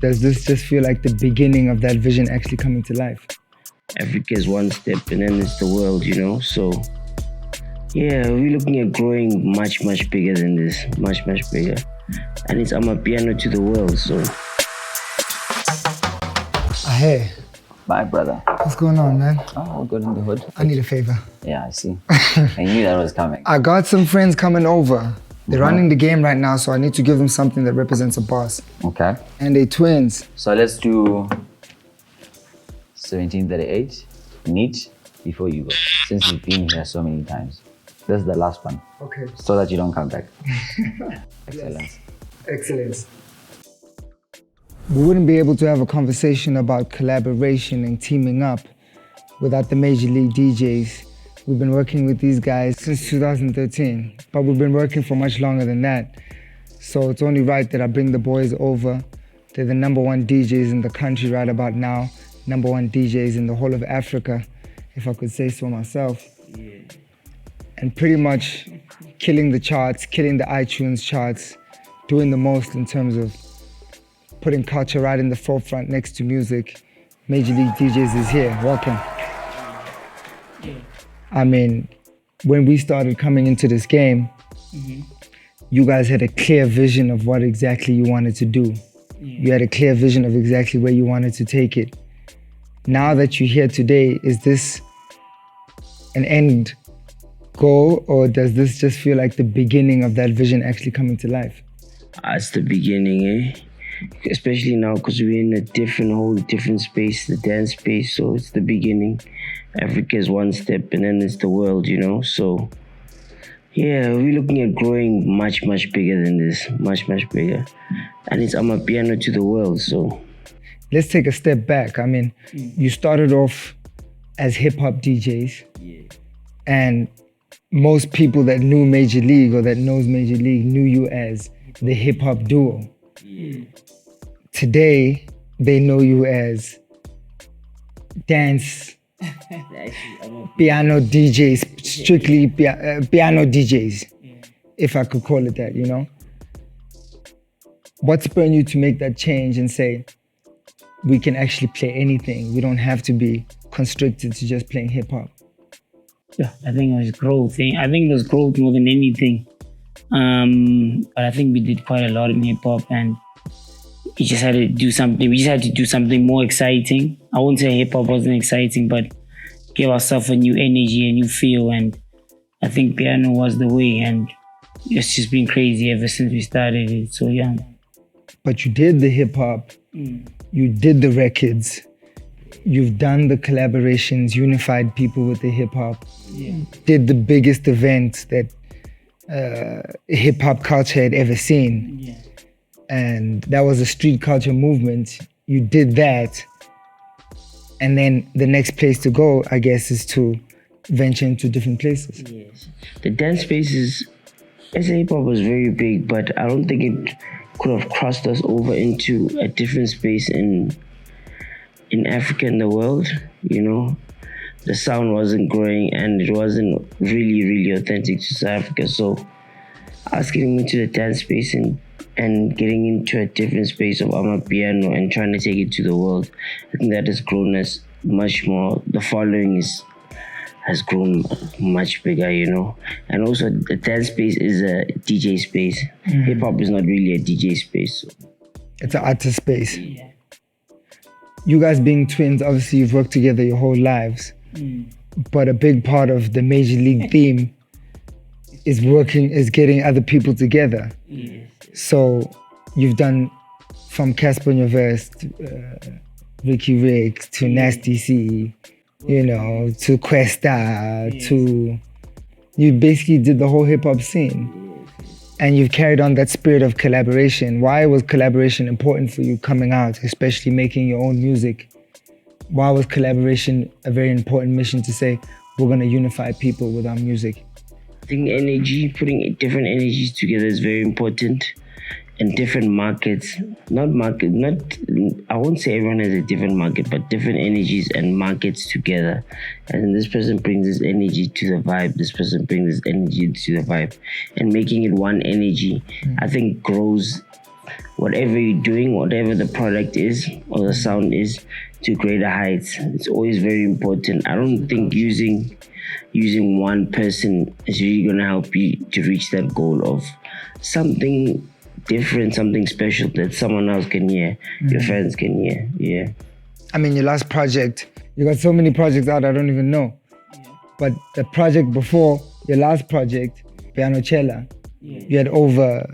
does this just feel like the beginning of that vision actually coming to life? Africa is one step and then it's the world, you know. So yeah, we're looking at growing much bigger than this, much bigger, and it's Amapiano to the world. So Hey, Bye, brother. what's going on, man? Oh, good in the hood. I need a favor. Yeah, I see. I knew that was coming. I got some friends coming over. They're running the game right now, so I need to give them something that represents a boss. Okay. And they twins. So let's do 1738 neat before you go. Since you've been here so many times. This is the last one. Okay. So that you don't come back. Excellent. Excellence. We wouldn't be able to have a conversation about collaboration and teaming up without the Major League DJs. We've been working with these guys since 2013, but we've been working for much longer than that. So it's only right that I bring the boys over. They're the #1 DJs in the country right about now, #1 DJs in the whole of Africa, if I could say so myself. Yeah. And pretty much killing the charts, killing the iTunes charts, doing the most in terms of putting culture right in the forefront next to music. Major League DJs is here. Welcome. I mean, when we started coming into this game, you guys had a clear vision of what exactly you wanted to do. You had a clear vision of exactly where you wanted to take it. Now that you're here today, is this an end goal, or does this just feel like the beginning of that vision actually coming to life? it's the beginning, eh? Especially now because we're in a whole different space, the dance space. So it's the beginning. Africa is one step and then it's the world, you know. So yeah, we're looking at growing much bigger than this, much bigger, and it's Amapiano to the world. So let's take a step back. I mean, you started off as hip-hop DJs, and most people that knew Major League or that knows Major League knew you as the hip-hop duo. Today, they know you as dance piano DJs, strictly piano DJs, if I could call it that, you know? What spurred you to make that change and say, we can actually play anything, we don't have to be constricted to just playing hip-hop? Yeah, I think it was growth. I think it was growth more than anything. But I think we did quite a lot in hip-hop, and we just had to do something. We just had to do something more exciting. I won't say hip-hop wasn't exciting, but give ourselves a new energy, a new feel, and I think piano was the way, and it's just been crazy ever since we started it so young. But you did the hip-hop, you did the records, you've done the collaborations, unified people with the hip-hop, did the biggest event that hip-hop culture had ever seen. And that was a street culture movement. You did that. And then the next place to go, I guess, is to venture into different places. Yes. The dance spaces, as hip-hop was very big, but I don't think it could have crossed us over into a different space in Africa and the world, you know. The sound wasn't growing and it wasn't really authentic to South Africa. So I was getting into the dance space and getting into a different space of Amapiano and trying to take it to the world. I think that has grown us much more. The following has grown much bigger, you know. And also the dance space is a DJ space. Hip-hop is not really a DJ space. So. It's an artist space. You guys being twins, obviously you've worked together your whole lives. But a big part of the Major League theme is getting other people together. So you've done from Casper Universe, Riky Rick, to Nasty C, you know, to Questa, to... You basically did the whole hip-hop scene. And you've carried on that spirit of collaboration. Why was collaboration important for you coming out, especially making your own music? Why was collaboration a very important mission to say, we're gonna unify people with our music? I think putting different energies together is very important. And different markets, I won't say everyone has a different market, but different energies and markets together. And this person brings this energy to the vibe, this person brings this energy to the vibe. And making it one energy, I think grows whatever you're doing, whatever the product is or the sound is, to greater heights. It's always very important. I don't think using one person is really gonna help you to reach that goal of something different, something special that someone else can hear, your fans can hear. Yeah. I mean, your last project, you got so many projects out, I don't even know. But the project before your last project, Piano Cella, you had over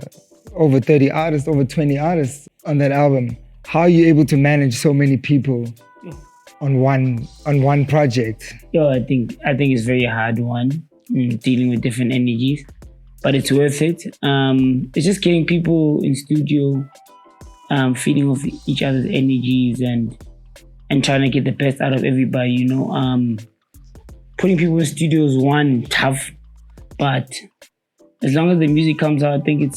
30 artists, over 20 artists on that album. How are you able to manage so many people on one project? I think it's very hard one, dealing with different energies, but it's worth it. It's just getting people in studio, feeding off each other's energies and trying to get the best out of everybody. You know, putting people in studio is one tough, but as long as the music comes out, I think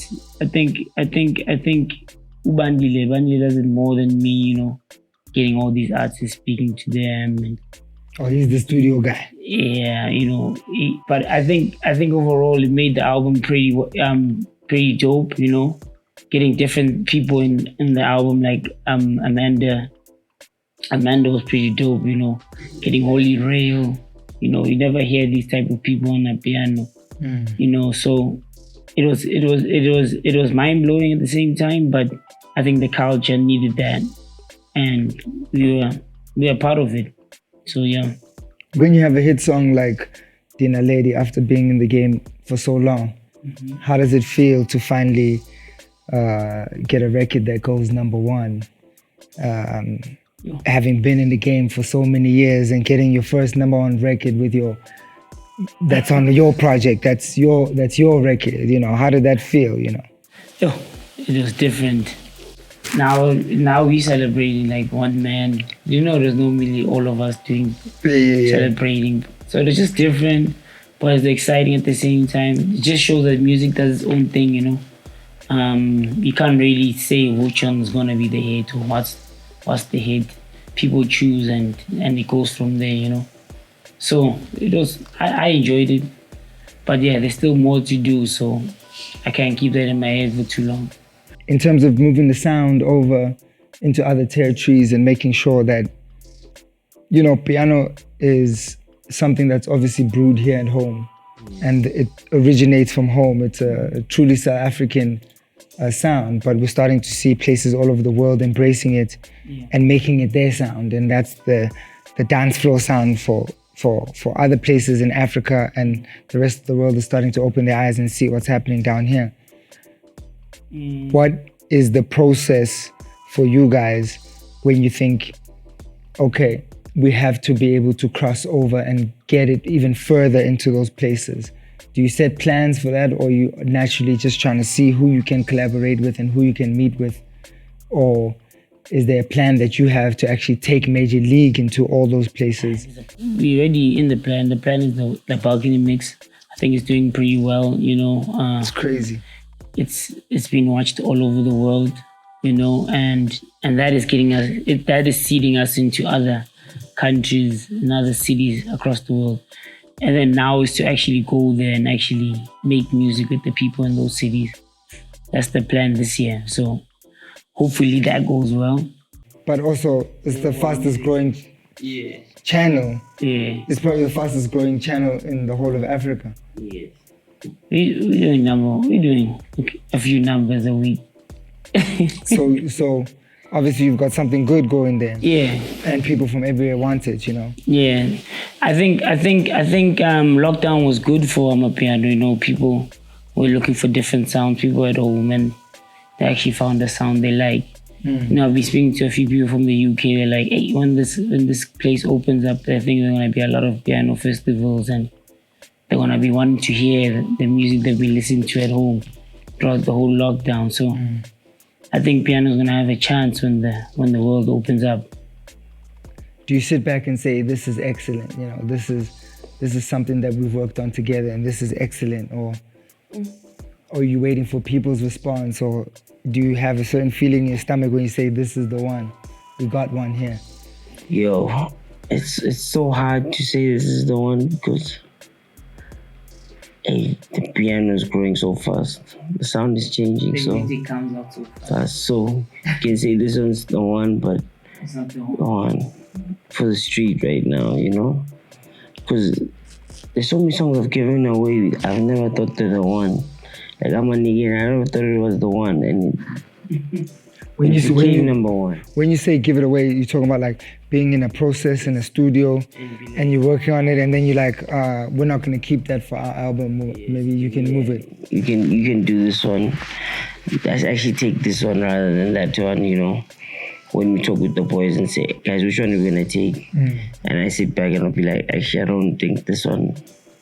Bandile does it more than me. You know, getting all these artists, speaking to them. And, he's the studio guy. Yeah, you know. But I think overall it made the album pretty dope. You know, getting different people in the album, like Amanda was pretty dope. You know, getting Holy Rail. You know, you never hear these type of people on the piano. You know, so it was mind blowing at the same time, but I think the culture needed that, and we are part of it. So yeah. When you have a hit song like Dinner Lady after being in the game for so long, how does it feel to finally get a record that goes number one? Having been in the game for so many years and getting your first number one record with that's on your project, that's your record, you know, how did that feel, you know? It was different. Now we celebrating like one man. You know, there's normally all of us doing celebrating. So it's just different, but it's exciting at the same time. It just shows that music does its own thing, you know. You can't really say which one's gonna be the hit or what's the hit. People choose and it goes from there, you know. So it was, I enjoyed it, but yeah, there's still more to do, so I can't keep that in my head for too long. In terms of moving the sound over into other territories and making sure that, you know, piano is something that's obviously brewed here at home and it originates from home. It's a truly South African sound, but we're starting to see places all over the world embracing it and making it their sound, and that's the dance floor sound for other places in Africa, and the rest of the world is starting to open their eyes and see what's happening down here. What is the process for you guys when you think, okay, we have to be able to cross over and get it even further into those places? Do you set plans for that, or are you naturally just trying to see who you can collaborate with and who you can meet with? Or is there a plan that you have to actually take Major League into all those places? We're already in the plan. The plan is the balcony mix. I think it's doing pretty well, you know. It's crazy. It's been watched all over the world, you know, and that is that is seeding us into other countries and other cities across the world. And then now is to actually go there and actually make music with the people in those cities. That's the plan this year. So hopefully that goes well. But also, it's the fastest growing channel. Yeah. It's probably the fastest growing channel in the whole of Africa. Yes. We're doing a few numbers a week. So obviously you've got something good going there. Yeah. And people from everywhere want it, you know. Yeah. I think lockdown was good for Amapiano. You know, people were looking for different sounds. People at home, and they actually found a sound they like. You know, I've been speaking to a few people from the UK. They're like, hey, when this place opens up, I think there's gonna be a lot of piano festivals, and they're gonna be wanting to hear the music that we listen to at home throughout the whole lockdown. So I think piano's gonna have a chance when the world opens up. Do you sit back and say, this is excellent, you know, this is something that we've worked on together and this is excellent, or are you waiting for people's response, or do you have a certain feeling in your stomach when you say, this is the one, we got one here? Yo, it's so hard to say this is the one, because hey, the piano is growing so fast. The sound is changing The so music comes out so fast. fast. So you can say this one's the one, but It's not the the one for the street right now, you know? Because there's so many songs I've given away. I've never thought they're the one. Like I'm a nigga, and I never thought it was the one, and When it you, when, became you, number one. when you say give it away, you're talking about like being in a process in a studio and you're working on it, and then you're like, we're not going to keep that for our album. Maybe you can move it. You can do this one. Let's actually take this one rather than that one, you know. When we talk with the boys and say, guys, which one are we gonna take? And I sit back and I'll be like, actually, I don't think this one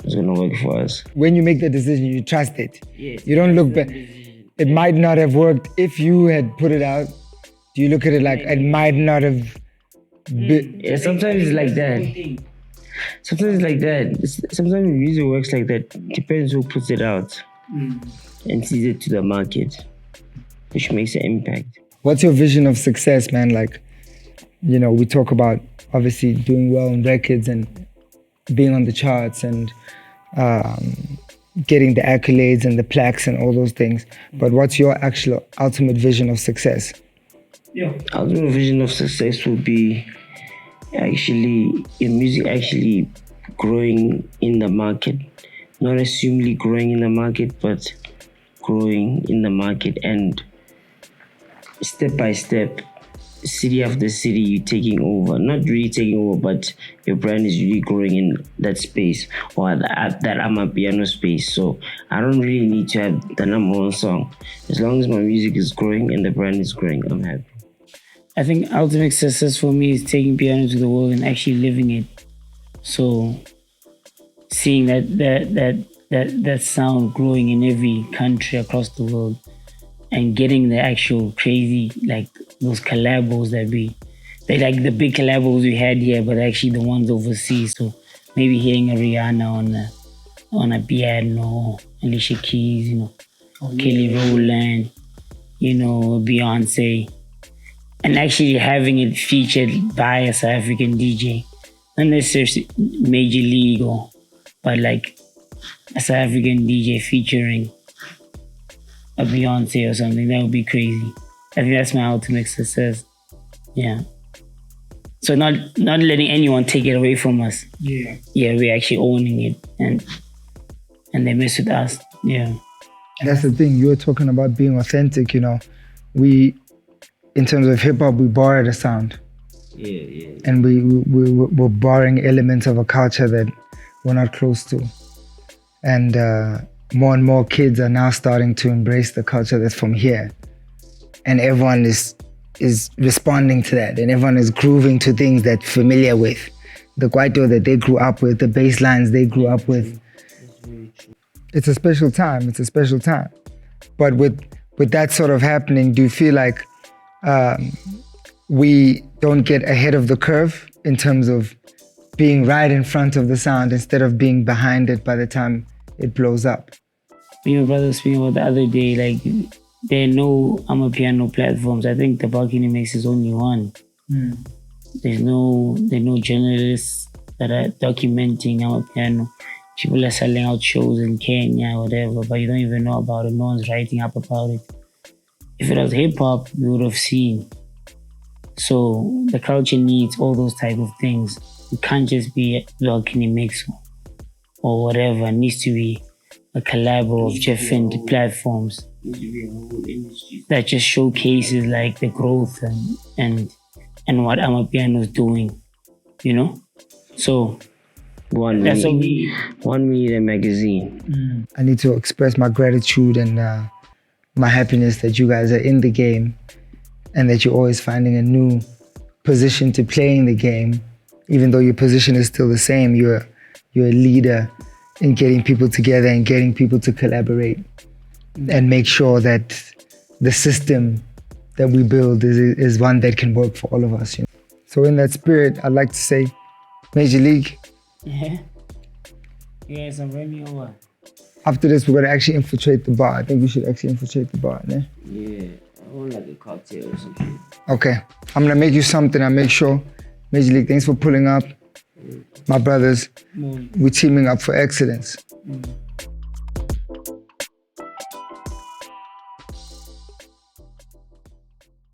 is gonna work for us. When you make the decision, you trust it. Yes, You don't look back. It might not have worked if you had put it out. Do you look at it like it might not have been? Yeah, sometimes it's like that. Sometimes it's like that. Sometimes music works like that. Depends who puts it out and sees it to the market, which makes an impact. What's your vision of success, man? Like, you know, we talk about obviously doing well in records and being on the charts and getting the accolades and the plaques and all those things. But what's your actual ultimate vision of success? Ultimate vision of success would be actually your music actually growing in the market. Not assumedly growing in the market, but growing in the market, and step by step, city after city, you taking over. Not really taking over, but your brand is really growing in that space or at that Amapiano space. So I don't really need to have the number one song. As long as my music is growing and the brand is growing, I'm happy. I think ultimate success for me is taking piano to the world and actually living it. So seeing that sound growing in every country across the world and getting the actual crazy, like those collabos they like the big collabos we had here, but actually the ones overseas. So maybe hearing a Rihanna on a piano, Alicia Keys, you know, Kelly Rowland, you know, Beyonce, and actually having it featured by a South African DJ, not necessarily major league but like a South African DJ featuring a Beyonce or something. That would be crazy. I think that's my ultimate success. Yeah. So not letting anyone take it away from us. Yeah, we're actually owning it and they mess with us. Yeah. That's the thing. You were talking about being authentic, you know. We, in terms of hip hop, we borrowed a sound. Yeah. And we're borrowing elements of a culture that we're not close to. And more and more kids are now starting to embrace the culture that's from here. And everyone is responding to that, and everyone is grooving to things that familiar with. The kwaito that they grew up with, the bass lines they grew up with. It's a special time. It's a special time. But with that sort of happening, do you feel like we don't get ahead of the curve in terms of being right in front of the sound instead of being behind it by the time it blows up? Me and my brother was speaking about the other day, like there are no Amapiano platforms. I think the balcony mix is only one. There's no journalists that are documenting Amapiano. People are selling out shows in Kenya or whatever, but you don't even know about it. No one's writing up about it. If it was hip hop, we would have seen. So the culture needs all those type of things. It can't just be a balcony mix or whatever. It needs to be a collab of different platforms that just showcases like the growth and what Amapiano is doing, you know? So One minute a magazine. I need to express my gratitude and my happiness that you guys are in the game and that you're always finding a new position to play in the game. Even though your position is still the same, you're a leader in getting people together and getting people to collaborate and make sure that the system that we build is one that can work for all of us. You know? So in that spirit, I'd like to say, Major League. yeah. Yes, I'm running over. After this, we're going to actually infiltrate the bar. I think we should actually infiltrate the bar, né? Yeah, I want like a cocktail or something. Okay, I'm going to make you something. I'll make sure. Major League, thanks for pulling up. My brothers, we're teaming up for excellence.